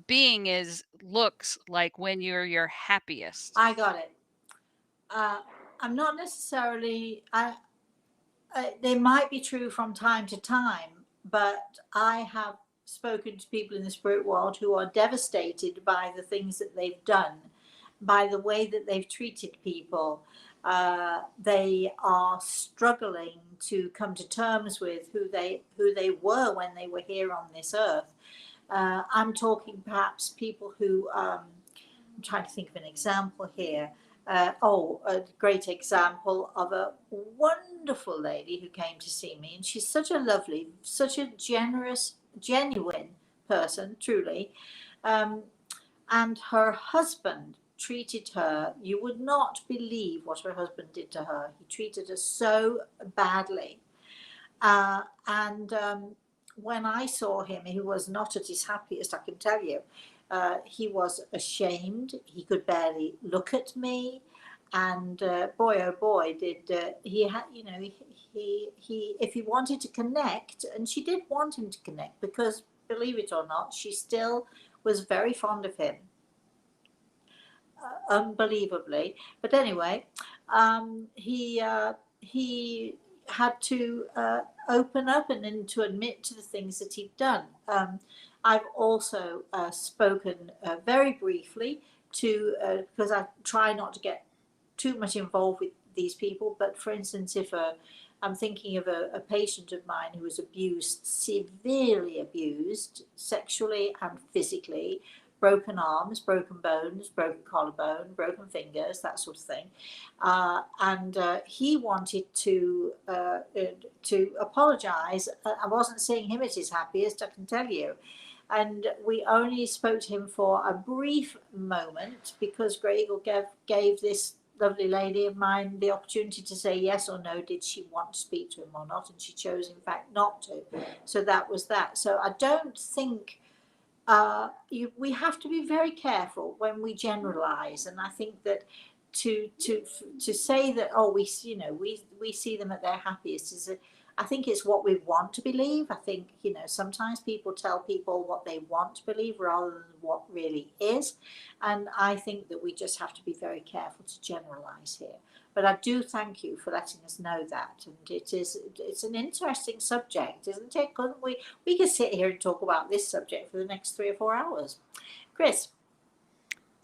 being is looks like when you're your happiest. I got it. Uh, I'm not necessarily. They might be true from time to time, but I have spoken to people in the spirit world who are devastated by the things that they've done, by the way that they've treated people. They are struggling to come to terms with who they were when they were here on this earth. I'm talking perhaps people who I'm trying to think of an example here. A great example of a wonderful lady who came to see me, and she's such a lovely, such a generous, genuine person, truly. Um, and her husband treated her, you would not believe what her husband did to her. He treated her so badly. And when I saw him, he was not at his happiest, I can tell you. He was ashamed. He could barely look at me, and boy, oh boy, did he had, he if he wanted to connect, and she did want him to connect because believe it or not, she still was very fond of him, unbelievably. But anyway, he had to open up and then to admit to the things that he'd done. I've also spoken very briefly to, because I try not to get too much involved with these people. But for instance, if I'm thinking of a patient of mine who was abused, severely abused, sexually and physically, broken arms, broken bones, broken collarbone, broken fingers, that sort of thing. And he wanted to apologise. I wasn't seeing him at his happiest, I can tell you. And we only spoke to him for a brief moment because Gregor gave this lovely lady of mine the opportunity to say yes or no, did she want to speak to him or not, and she chose in fact not to. So that was that. So I don't think we have to be very careful when we generalize, and I think that to say that, oh, we see them at their happiest is I think it's what we want to believe. I think, sometimes people tell people what they want to believe rather than what really is, and I think that we just have to be very careful to generalize here. But I do thank you for letting us know that, and it's an interesting subject, isn't it? Couldn't we could sit here and talk about this subject for the next 3 or 4 hours. Chris.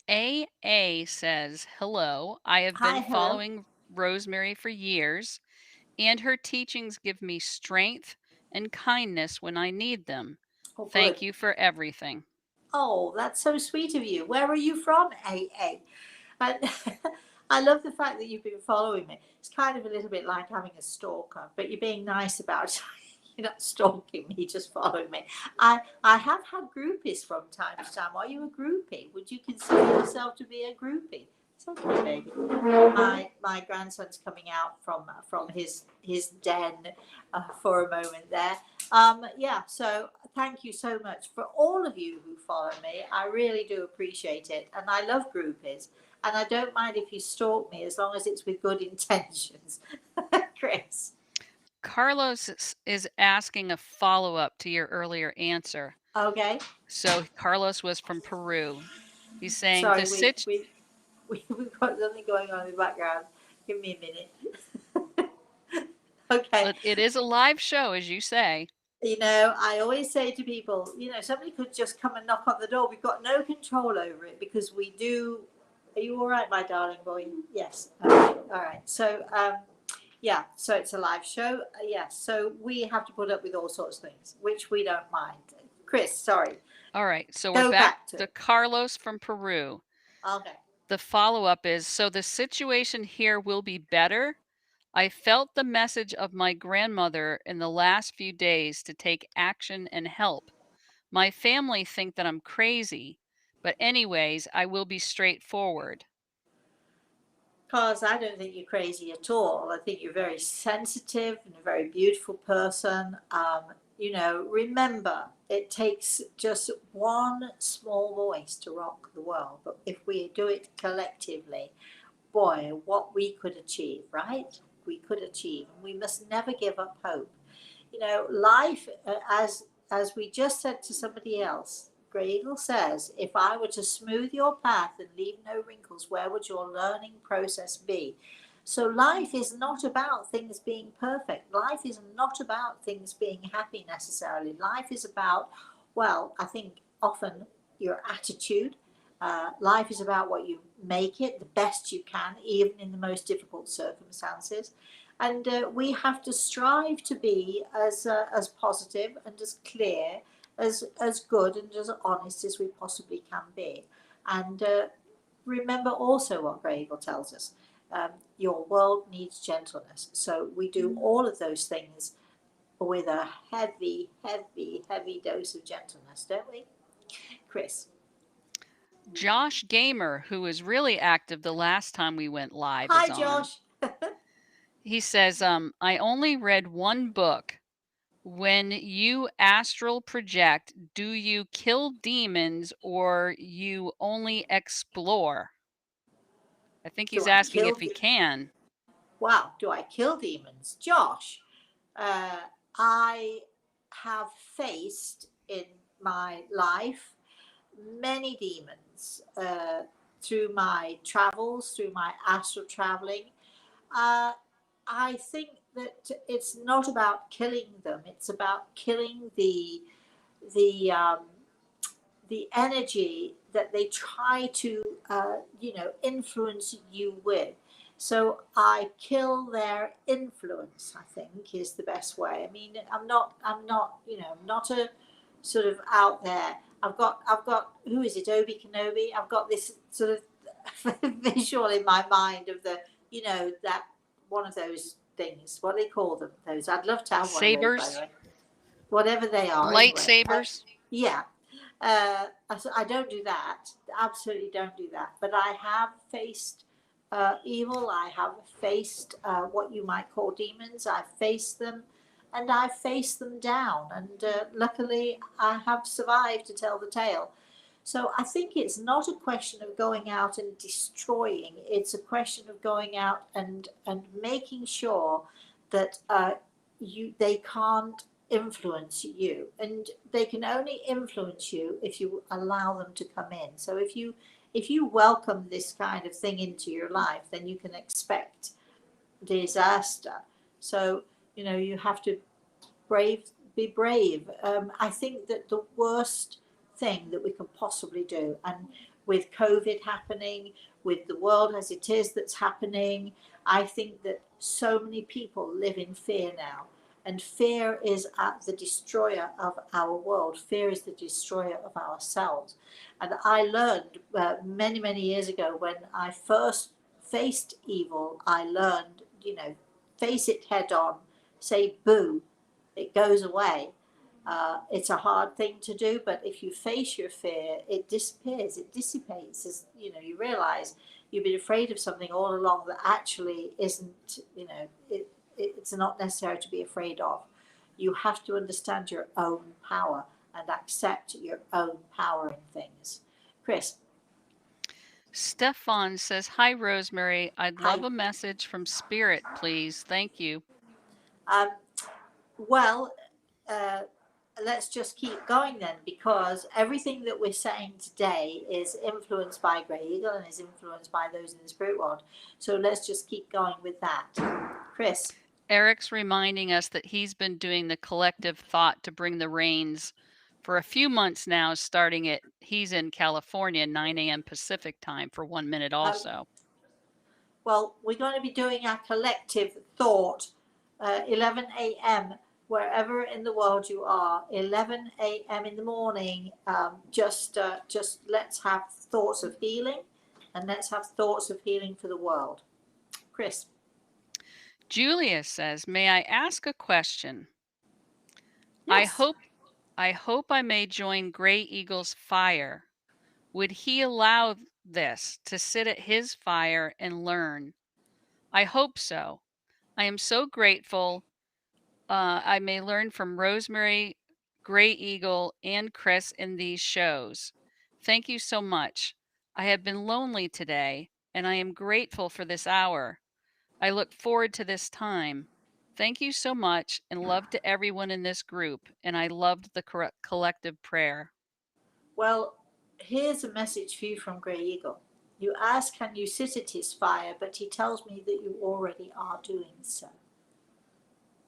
AA says, hello, I have Hi. been Hello. following Rosemary for years, and her teachings give me strength and kindness when I need them. Oh, Thank good. you for everything. Oh, that's so sweet of you. Where are you from, AA? And I love the fact that you've been following me. It's kind of a little bit like having a stalker, but you're being nice about it. You're not stalking me, just following me. I have had groupies from time to time. Are you a groupie? Would you consider yourself to be a groupie? It's okay, baby. My grandson's coming out from his den for a moment there. Yeah. So thank you so much for all of you who follow me. I really do appreciate it, and I love groupies. And I don't mind if you stalk me as long as it's with good intentions. Chris. Carlos is asking a follow up to your earlier answer. Okay. So, Carlos was from Peru. He's saying Sorry, we've got something going on in the background. Give me a minute. Okay. It is a live show, as you say. I always say to people, somebody could just come and knock on the door. We've got no control over it because we do. Are you all right, my darling boy? Yes. Okay. All right. So, yeah. So it's a live show. Yes. So we have to put up with all sorts of things, which we don't mind. Chris, sorry. All right. So we're Go back to to it. Carlos from Peru. Okay. The follow up is, so the situation here will be better. I felt the message of my grandmother in the last few days to take action and help. My family think that I'm crazy, but anyways, I will be straightforward. Because I don't think you're crazy at all. I think you're very sensitive and a very beautiful person. Remember, it takes just one small voice to rock the world. But if we do it collectively, boy, what we could achieve, right? We could achieve. And we must never give up hope. Life, as we just said to somebody else, Gradle says, if I were to smooth your path and leave no wrinkles, where would your learning process be? So life is not about things being perfect. Life is not about things being happy necessarily. Life is about, well, I think often your attitude. Life is about what you make it the best you can, even in the most difficult circumstances. And we have to strive to be as positive and as clear, as good and as honest as we possibly can be. And remember also what Gregor tells us: your world needs gentleness. So we do all of those things with a heavy, heavy, heavy dose of gentleness, don't we, Chris? Josh Gamer, who was really active the last time we went live, Hi, is on. Josh. He says, I only read one book. When you astral project, do you kill demons or you only explore? I think Do he's I asking kill? if he can. Wow, do I kill demons? Josh, I have faced in my life many demons through my travels, through my astral traveling. Uh, I think that it's not about killing them; it's about killing the the energy that they try to influence you with. So I kill their influence, I think, is the best way. I mean, I'm not not a sort of out there. I've got who is it, Obi Kenobi? I've got this sort of visual in my mind of the, that one of those things, what do they call them, those, I'd love to have one of those, by the Sabers, way, whatever they are, anyway. lightsabers. Yeah. I don't do that. Absolutely don't do that. But I have faced evil. I have faced what you might call demons. I've faced them, and I've faced them down. And luckily, I have survived to tell the tale. So I think it's not a question of going out and destroying. It's a question of going out and making sure that they can't influence you, and they can only influence you if you allow them to come in. So if you welcome this kind of thing into your life, then you can expect disaster. So you have to be brave. I think that the worst thing that we can possibly do, and with COVID happening, with the world as it is that's happening, I think that so many people live in fear now. And fear is the destroyer of our world. Fear is the destroyer of ourselves. And I learned many, many years ago, when I first faced evil, I learned, face it head on, say boo, it goes away. It's a hard thing to do, but if you face your fear, it disappears, it dissipates. As you realize you've been afraid of something all along that actually isn't. It's not necessary to be afraid of. You have to understand your own power and accept your own power in things. Chris, Stefan says, "Hi, Rosemary. I'd love hi. a message from Spirit, please. Thank you." Um, well, uh, let's just keep going then, because everything that we're saying today is influenced by Grey Eagle and is influenced by those in the spirit world. So let's just keep going with that. Chris. Eric's reminding us that he's been doing the collective thought to bring the rains for a few months now, starting at, he's in California, 9 a.m. Pacific time for 1 minute Um, also. well, we're going to be doing our collective thought 11 a.m. wherever in the world you are. 11 a.m. in the morning. Just let's have thoughts of healing, and let's have thoughts of healing for the world. Chris. Julia says, "May I ask a question? I Yes. hope I may join Grey Eagle's fire. Would he allow this to sit at his fire and learn? I hope so. I am so grateful. I may learn from Rosemary, Grey Eagle, and Chris in these shows. Thank you so much. I have been lonely today, and I am grateful for this hour. I look forward to this time. Thank you so much, and love to everyone in this group. And I loved the collective prayer." Well, here's a message for you from Grey Eagle. You ask, can you sit at his fire? But he tells me that you already are doing so.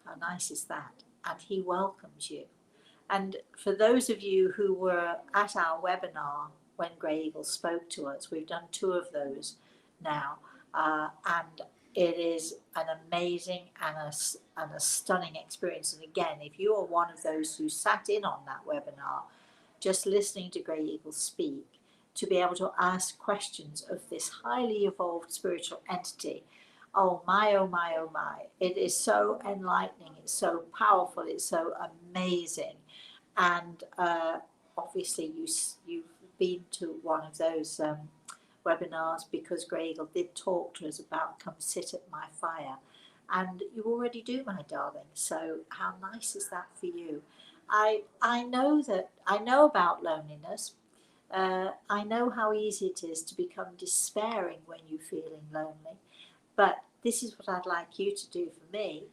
How nice is that? And he welcomes you. And for those of you who were at our webinar when Grey Eagle spoke to us, we've done 2 of those now, and it is an amazing and a stunning experience. And again, if you are one of those who sat in on that webinar, just listening to Grey Eagle speak, to be able to ask questions of this highly evolved spiritual entity. Oh my, oh my, oh my. It is so enlightening. It's so powerful. It's so amazing. And obviously, you've been to one of those webinars, because Grey Eagle did talk to us about come sit at my fire. And you already do, my darling. So how nice is that for you? I know about loneliness. I know how easy it is to become despairing when you're feeling lonely. But this is what I'd like you to do for me.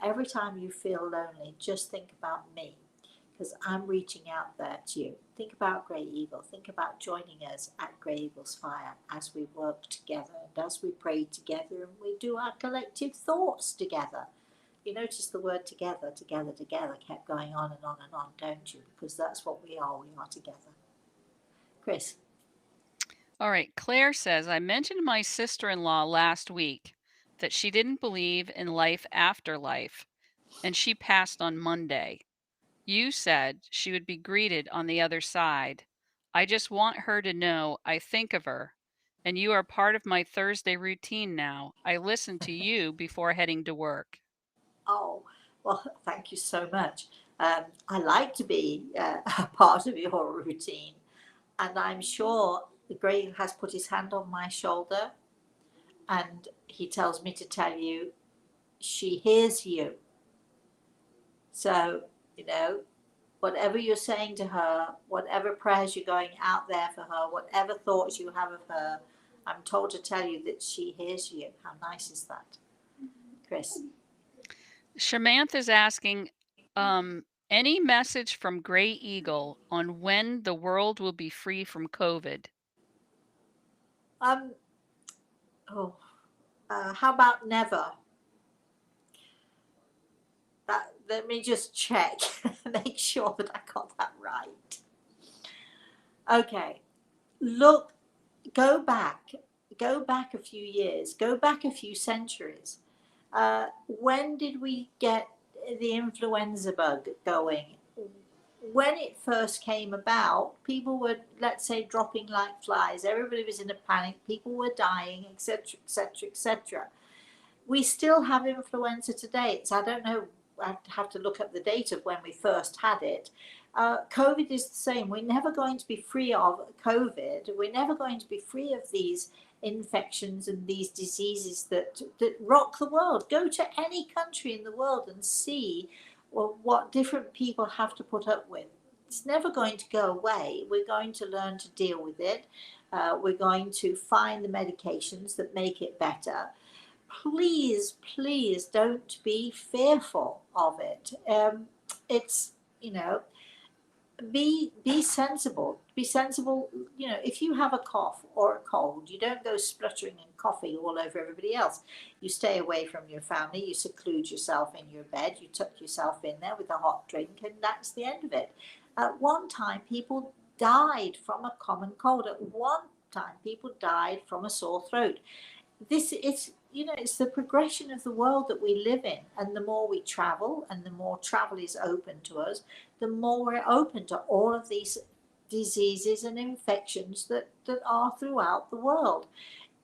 Every time you feel lonely, just think about me. because I'm reaching out there to you. Think about Grey Eagle. Think about joining us at Grey Eagle's Fire as we work together and as we pray together and we do our collective thoughts together. You notice the word together, together, together kept going on and on, don't you? Because that's what we are. We are together. Chris. All right. Claire says, I mentioned my sister in law last week that she didn't believe in life after life, and she passed on Monday. You said she would be greeted on the other side. I just want her to know I think of her, and you are part of my Thursday routine now. I listen to you before heading to work. Oh, well, thank you so much. I like to be a part of your routine, and I'm sure Greg has put his hand on my shoulder and he tells me to tell you she hears you. So, you know, whatever you're saying to her, whatever prayers you're going out there for her, whatever thoughts you have of her, I'm told to tell you that she hears you. How nice is that, Chris? Shamantha's asking, any message from Gray Eagle on when the world will be free from COVID? Um, oh, how about never? Let me just check, make sure that I got that right. Okay, look, go back, go back a few years, go back a few centuries. When did we get the influenza bug going? When it first came about, people were, let's say, dropping like flies. Everybody was in a panic. People were dying, etc., etc., etc. We still have influenza today. I don't know, I'd have to look up the date of when we first had it. COVID is the same. We're never going to be free of COVID. We're never going to be free of these infections and these diseases that rock the world. Go to any country in the world and see, well, what different people have to put up with. It's never going to go away. We're going to learn to deal with it. We're going to find the medications that make it better. Please, please don't be fearful of it. It's, you know, be sensible. Be sensible. You know, if you have a cough or a cold, you don't go spluttering and coughing all over everybody else. You stay away from your family. You seclude yourself in your bed. You tuck yourself in there with a hot drink, and that's the end of it. At one time, people died from a common cold. At one time, people died from a sore throat. This it's, you know, it's the progression of the world that we live in, and the more we travel and the more travel is open to us, the more we're open to all of these diseases and infections that are throughout the world.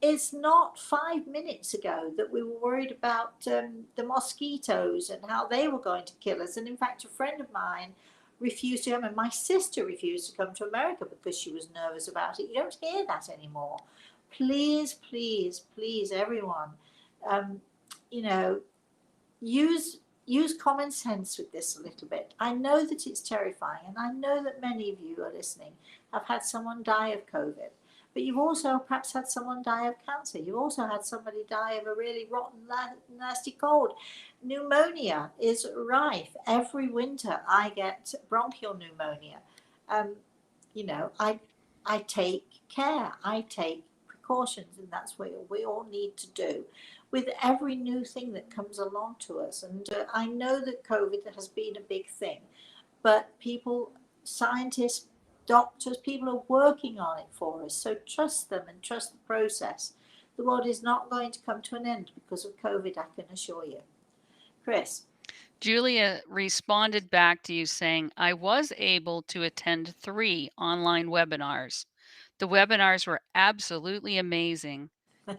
It's not 5 minutes ago that we were worried about the mosquitoes and how they were going to kill us. And in fact, a friend of mine refused to come, and my sister refused to come to America because she was nervous about it. You don't hear that anymore. Please, please, please, everyone, um, you know, use use common sense with this a little bit. I know that it's terrifying, and I know that many of you are listening have had someone die of COVID, but you've also perhaps had someone die of cancer. You've also had somebody die of a really rotten, nasty cold. Pneumonia is rife. Every winter I get bronchial pneumonia. Um, you know, I take care. I take precautions, and that's what we all need to do with every new thing that comes along to us. And I know that COVID has been a big thing, but people, scientists, doctors, people are working on it for us. So trust them and trust the process. The world is not going to come to an end because of COVID, I can assure you. Chris. Julia responded back to you saying, I was able to attend 3 online webinars. The webinars were absolutely amazing.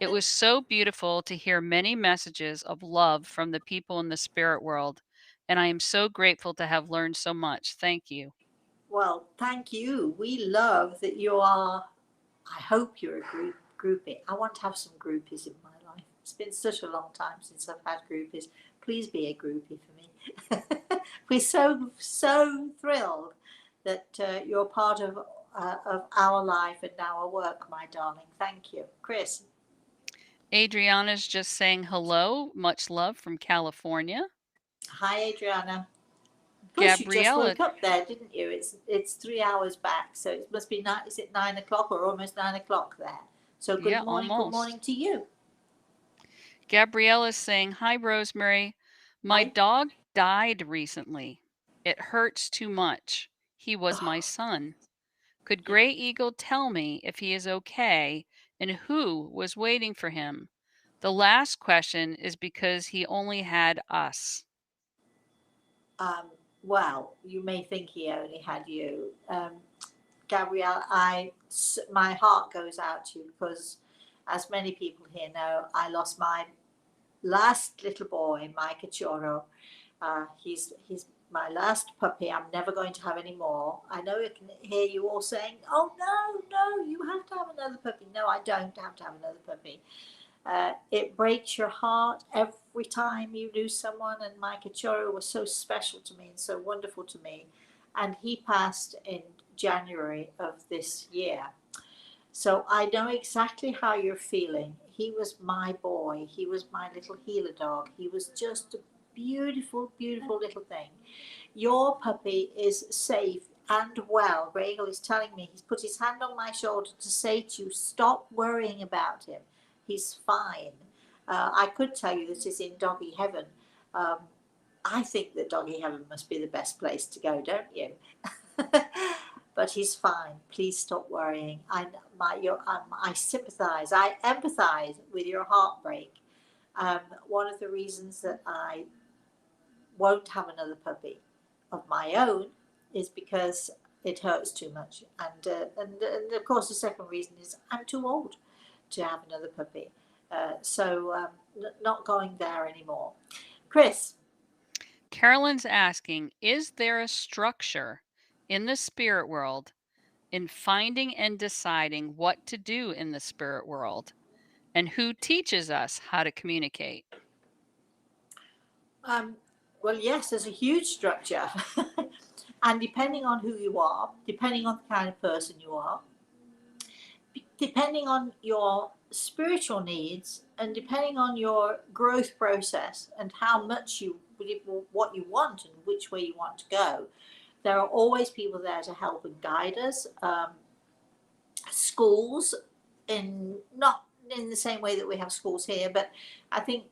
It was so beautiful to hear many messages of love from the people in the spirit world, and I am so grateful to have learned so much. Thank you. Well, thank you. We love that you are. I hope you're a groupie. I want to have some groupies in my life. It's been such a long time since I've had groupies. Please be a groupie for me. We're so thrilled that you're part of our life and our work, my darling. Thank you, Chris. Adriana's just saying hello. Much love from California. Hi, Adriana. Plus, you just Gabriella, woke up there, didn't you? It's 3 hours back, so it must be nine. Is it 9 o'clock or almost 9 o'clock there? So yeah, good almost. morning to you. Gabriella's saying, "Hi, Rosemary. My Hi. dog died recently. It hurts too much. He was my Oh, son. Could yeah. Gray Eagle tell me if he is okay and who was waiting for him? The last question is because he only had us." Um, well, you may think he only had you, Gabrielle. My heart goes out to you because, as many people here know, I lost my last little boy, my cachorro. He's my last puppy. I'm never going to have any more. I know I can hear you all saying, "Oh no, no, you have to have another puppy." No, I don't have to have another puppy. It breaks your heart every time you lose someone, and my cachorro was so special to me and so wonderful to me. And he passed in January of this year. So I know exactly how you're feeling. He was my boy. He was my little healer dog. He was just a beautiful, beautiful little thing. Your puppy is safe and well. Regal is telling me, he's put his hand on my shoulder to say to you, stop worrying about him. He's fine. I could tell you that he's in doggy heaven. Um, I think that doggy heaven must be the best place to go, don't you? But he's fine. Please stop worrying. I sympathise. I empathise with your heartbreak. One of the reasons that I won't have another puppy of my own is because it hurts too much, and of course the second reason is I'm too old to have another puppy. Not going there anymore. Chris. Carolyn's asking, is there a structure in the spirit world in finding and deciding what to do in the spirit world? And who teaches us how to communicate? Um, well, yes, there's a huge structure. And depending on who you are, depending on the kind of person you are, depending on your spiritual needs, and depending on your growth process and how much what you want and which way you want to go, there are always people there to help and guide us. Schools, in not in the same way that we have schools here, but I think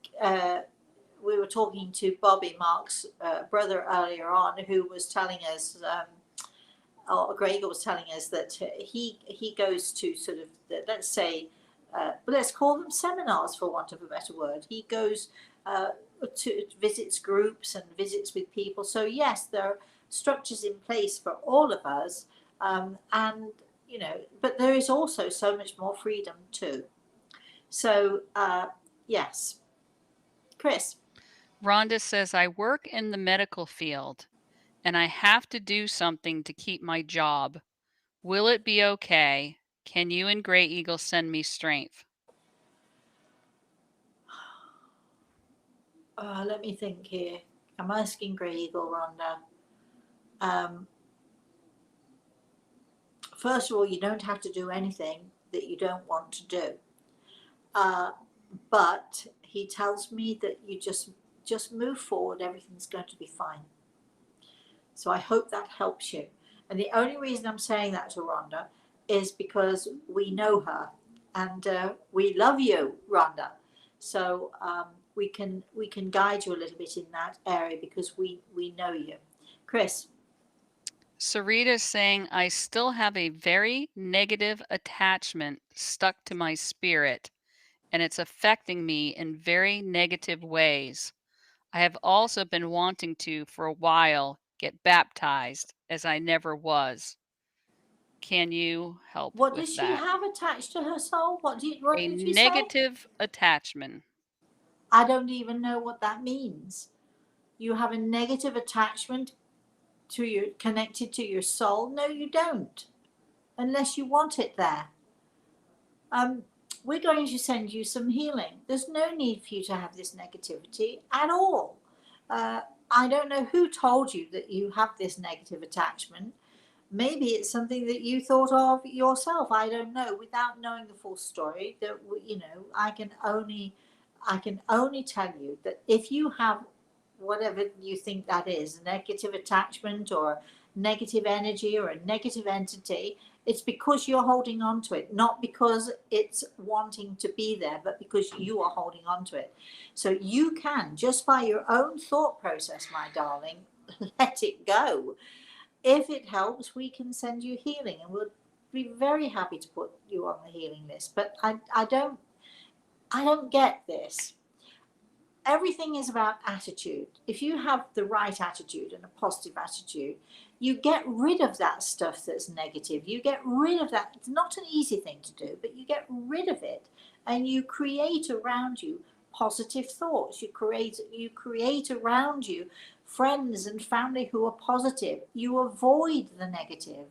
we were talking to Bobby, Mark's brother, earlier on, who was telling us, or Gregor was telling us, that he goes to sort of, let's say, let's call them seminars for want of a better word. He goes to visits groups and visits with people. So yes, there are structures in place for all of us, and but there is also so much more freedom too. So yes, Chris. Rhonda says, I work in the medical field and I have to do something to keep my job. Will it be okay? Can you and Gray Eagle send me strength? Let me think here. I'm asking Grey Eagle, Rhonda. Um, First of all, you don't have to do anything that you don't want to do. Uh, but he tells me that you just move forward. Everything's going to be fine. So I hope that helps you. And the only reason I'm saying that to Rhonda is because we know her, and we love you, Rhonda. So we can guide you a little bit in that area because we know you. Chris. Sarita's saying, I still have a very negative attachment stuck to my spirit, and it's affecting me in very negative ways. I have also been wanting to, for a while, get baptized, as I never was. Can you help What with does she that? have attached to her soul? What A did you say? negative attachment. I don't even know what that means. You have a negative attachment to your connected to your soul? No, you don't, unless you want it there. Um, we're going to send you some healing. There's no need for you to have this negativity at all. Uh, I don't know who told you that you have this negative attachment. Maybe it's something that you thought of yourself. I don't know. Without knowing the full story, I can only tell you that if you have whatever you think that is, a negative attachment or negative energy or a negative entity, it's because you're holding on to it, not because it's wanting to be there, but because you are holding on to it. So you can, just by your own thought process, my darling, let it go. If it helps, we can send you healing, and we'll be very happy to put you on the healing list. But I don't get this. Everything is about attitude. If you have the right attitude and a positive attitude, you get rid of that stuff that's negative. You get rid of that. It's not an easy thing to do, but you get rid of it, and you create around you positive thoughts. You create around you friends and family who are positive. You avoid the negative.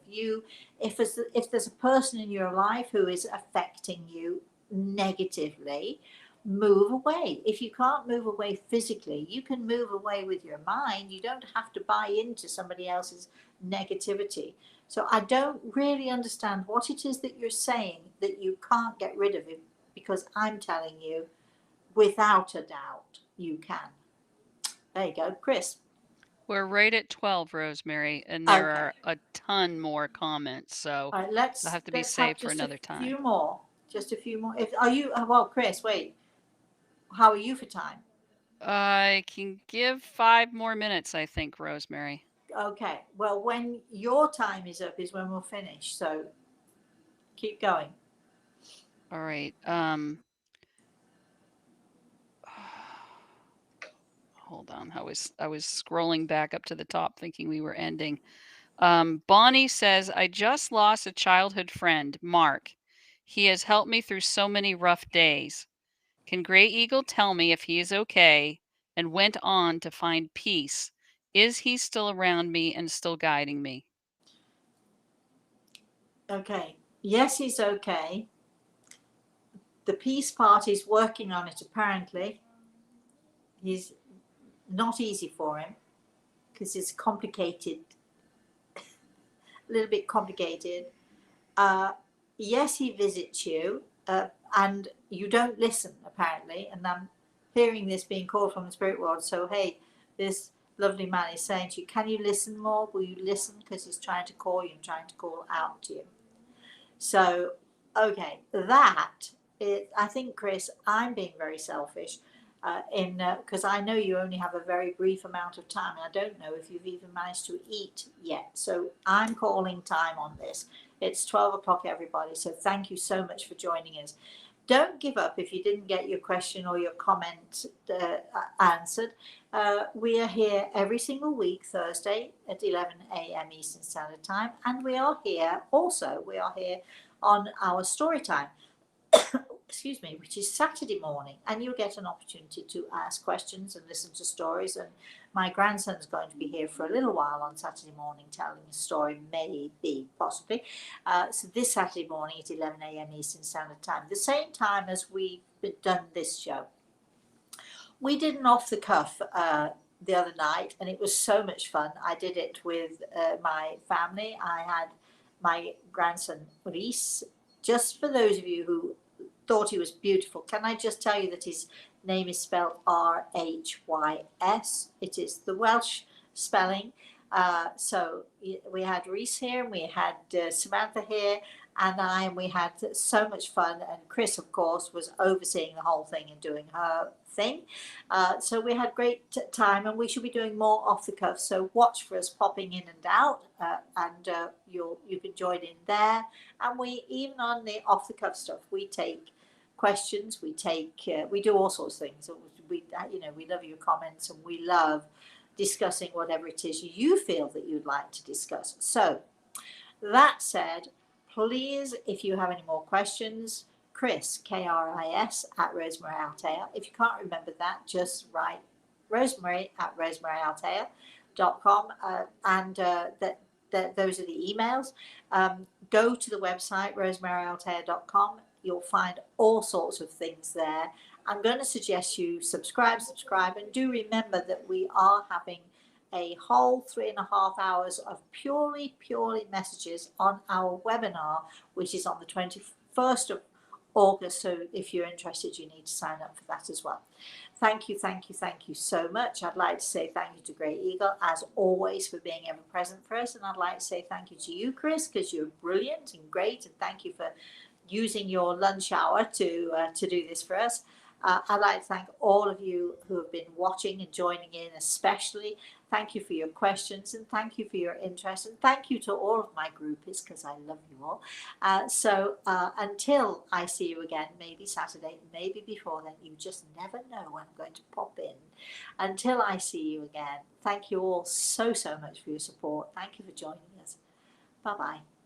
If there's a person in your life who is affecting you negatively, move away. If you can't move away physically, you can move away with your mind. You don't have to buy into somebody else's negativity. So I don't really understand what it is that you're saying that you can't get rid of it, because I'm telling you, without a doubt, you can. There you go, Chris. We're right at 12, Rosemary, and there Okay. are a ton more comments, so All right, they'll have to be let's have saved for just a another time. few more. Just a few more. If are you well, Chris, wait. How are you for time? I can give 5 more minutes, I think, Rosemary. Okay. Well, when your time is up is when we'll finish. So keep going. All right. Hold on. I was scrolling back up to the top thinking we were ending. Bonnie says, I just lost a childhood friend, Mark. He has helped me through so many rough days. Can Gray Eagle tell me if he is okay and went on to find peace? Is he still around me and still guiding me? Okay. Yes, he's okay. The peace party's working on it, apparently. He's not easy for him because it's complicated, a little bit complicated. Uh, yes, he visits you, and you don't listen, apparently. And I'm hearing this being called from the spirit world. So, hey, this lovely man is saying to you, can you listen more? Will you listen? Because he's trying to call you and trying to call out to you. So, okay, I think, Chris, I'm being very selfish because I know you only have a very brief amount of time. And I don't know if you've even managed to eat yet. So I'm calling time on this. It's 12 o'clock, everybody. So thank you so much for joining us. Don't give up if you didn't get your question or your comment answered. We are here every single week, Thursday at 11 a.m. Eastern Standard Time. And we are here on our story time, excuse me, which is Saturday morning. And you'll get an opportunity to ask questions and listen to stories. And my grandson's going to be here for a little while on Saturday morning telling a story, maybe, possibly. So this Saturday morning at 11 a.m. Eastern Standard Time, the same time as we've done this show. We did an off the cuff the other night, and it was so much fun. I did it with my family. I had my grandson Reese. Just for those of you who thought he was beautiful, can I just tell you that his name is spelled Rhys? It is the Welsh spelling. So we had Reese here, and we had Samantha here, and we had so much fun. And Chris, of course, was overseeing the whole thing and doing her thing. So we had great time, and we should be doing more off the cuff. So watch for us popping in and out, and you can join in there. And we, even on the off the cuff stuff, we take questions. We do all sorts of things. We love your comments, and we love discussing whatever it is you feel that you'd like to discuss. So that said, please, if you have any more questions, Chris, Kris, at Rosemary Altea. If you can't remember that, just write Rosemary at rosemaryaltea.com, and those are the emails. Go to the website, rosemaryaltea.com. You'll find all sorts of things there. I'm going to suggest you subscribe, and do remember that we are having a whole 3.5 hours of purely messages on our webinar, which is on the 21st of August. So if you're interested, you need to sign up for that as well. Thank you so much. I'd like to say thank you to Grey Eagle, as always, for being ever present for us. And I'd like to say thank you to you, Chris, because you're brilliant and great. And thank you for using your lunch hour to do this for us. I'd like to thank all of you who have been watching and joining in, especially. Thank you for your questions, and thank you for your interest, and thank you to all of my groupies, because I love you all. So until I see you again, maybe Saturday, maybe before then, you just never know when I'm going to pop in. Until I see you again, thank you all so much for your support. Thank you for joining us. Bye-bye.